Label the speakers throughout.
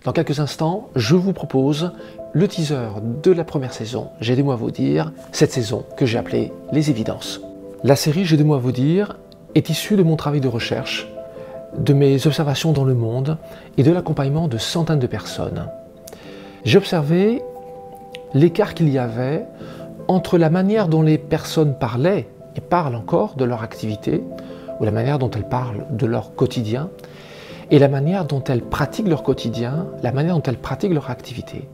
Speaker 1: Dans quelques instants, je vous propose le teaser de la première saison, J'ai des mots à vous dire, cette saison que j'ai appelée Les Évidences. La série J'ai des mots à vous dire est issue de mon travail de recherche, de mes observations dans le monde et de l'accompagnement de centaines de personnes. J'ai observé l'écart qu'il y avait entre la manière dont les personnes parlaient et parlent encore de leur activité, ou la manière dont elles parlent de leur quotidien, et la manière dont elles pratiquent leur quotidien, la manière dont elles pratiquent leur activité.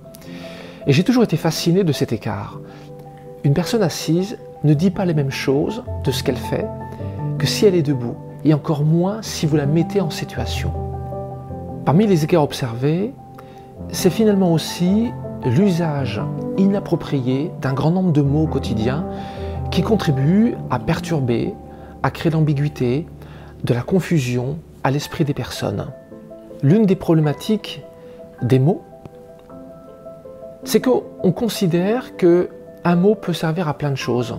Speaker 1: Et j'ai toujours été fasciné de cet écart. Une personne assise ne dit pas les mêmes choses de ce qu'elle fait que si elle est debout, et encore moins si vous la mettez en situation. Parmi les écarts observés, c'est finalement aussi l'usage inapproprié d'un grand nombre de mots quotidiens qui contribuent à perturber, à créer de l'ambiguïté, de la confusion à l'esprit des personnes. L'une des problématiques des mots, c'est qu'on considère qu'un mot peut servir à plein de choses.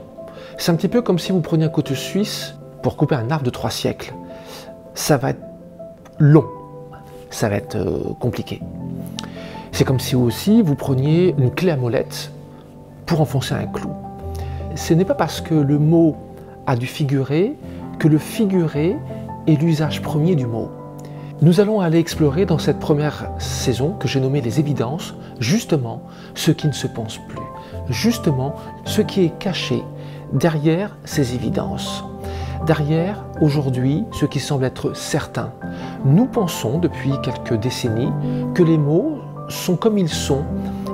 Speaker 1: C'est un petit peu comme si vous preniez un couteau suisse pour couper un arbre de 3 siècles. Ça va être long, ça va être compliqué. C'est comme si aussi vous preniez une clé à molette pour enfoncer un clou. Ce n'est pas parce que le mot a du figuré que le figuré est l'usage premier du mot. Nous allons aller explorer dans cette première saison que j'ai nommée Les Évidences, justement ce qui ne se pense plus, justement ce qui est caché derrière ces évidences. Derrière, aujourd'hui, ce qui semble être certain. Nous pensons depuis quelques décennies que les mots sont comme ils sont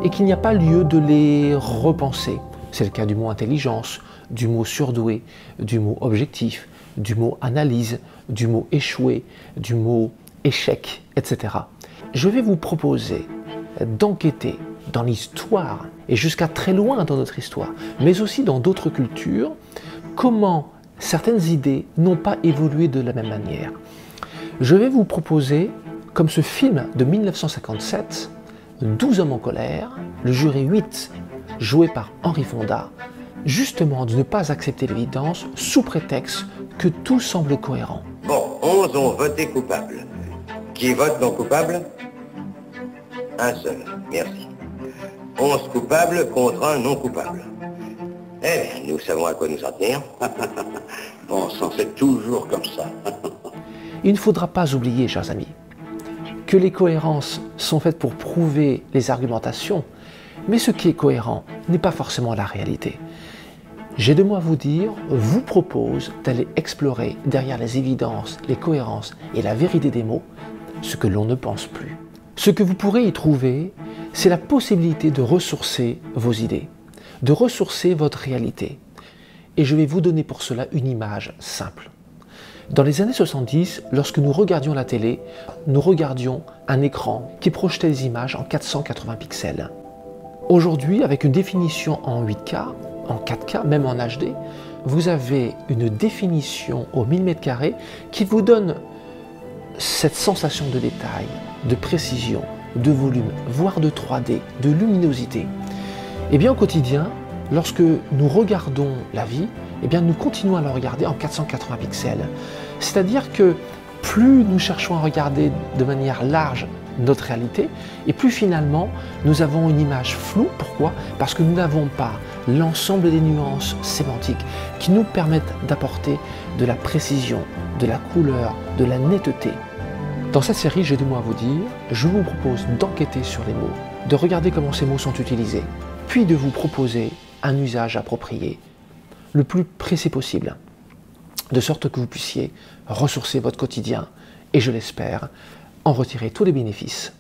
Speaker 1: et qu'il n'y a pas lieu de les repenser. C'est le cas du mot intelligence, du mot surdoué, du mot objectif, du mot analyse, du mot échoué, du mot échec, etc. Je vais vous proposer d'enquêter dans l'histoire et jusqu'à très loin dans notre histoire, mais aussi dans d'autres cultures, comment certaines idées n'ont pas évolué de la même manière. Je vais vous proposer, comme ce film de 1957, 12 hommes en colère, le jury 8, joué par Henri Fonda, justement de ne pas accepter l'évidence sous prétexte que tout semble cohérent.
Speaker 2: Bon, 11 ont voté coupable. Qui vote non coupable? Un seul, merci. 11 coupables contre un non coupable. Eh bien, nous savons à quoi nous en tenir. Bon sang, c'est toujours comme ça.
Speaker 1: Il ne faudra pas oublier, chers amis, que les cohérences sont faites pour prouver les argumentations, mais ce qui est cohérent n'est pas forcément la réalité. J'ai deux mots à vous dire, vous propose d'aller explorer derrière les évidences, les cohérences et la vérité des mots, ce que l'on ne pense plus. Ce que vous pourrez y trouver, c'est la possibilité de ressourcer vos idées, de ressourcer votre réalité. Et je vais vous donner pour cela une image simple. Dans les années 70, lorsque nous regardions la télé, nous regardions un écran qui projetait les images en 480 pixels. Aujourd'hui, avec une définition en 8K, en 4K, même en HD, vous avez une définition au millimètre carré qui vous donne cette sensation de détail, de précision, de volume, voire de 3D, de luminosité. Et bien au quotidien, lorsque nous regardons la vie, eh bien nous continuons à la regarder en 480 pixels. C'est-à-dire que plus nous cherchons à regarder de manière large notre réalité, et plus finalement nous avons une image floue. Pourquoi? Parce que nous n'avons pas l'ensemble des nuances sémantiques qui nous permettent d'apporter de la précision, de la couleur, de la netteté. Dans cette série, j'ai deux mots à vous dire. Je vous propose d'enquêter sur les mots, de regarder comment ces mots sont utilisés, puis de vous proposer un usage approprié, le plus précis possible, de sorte que vous puissiez ressourcer votre quotidien et, je l'espère, en retirer tous les bénéfices.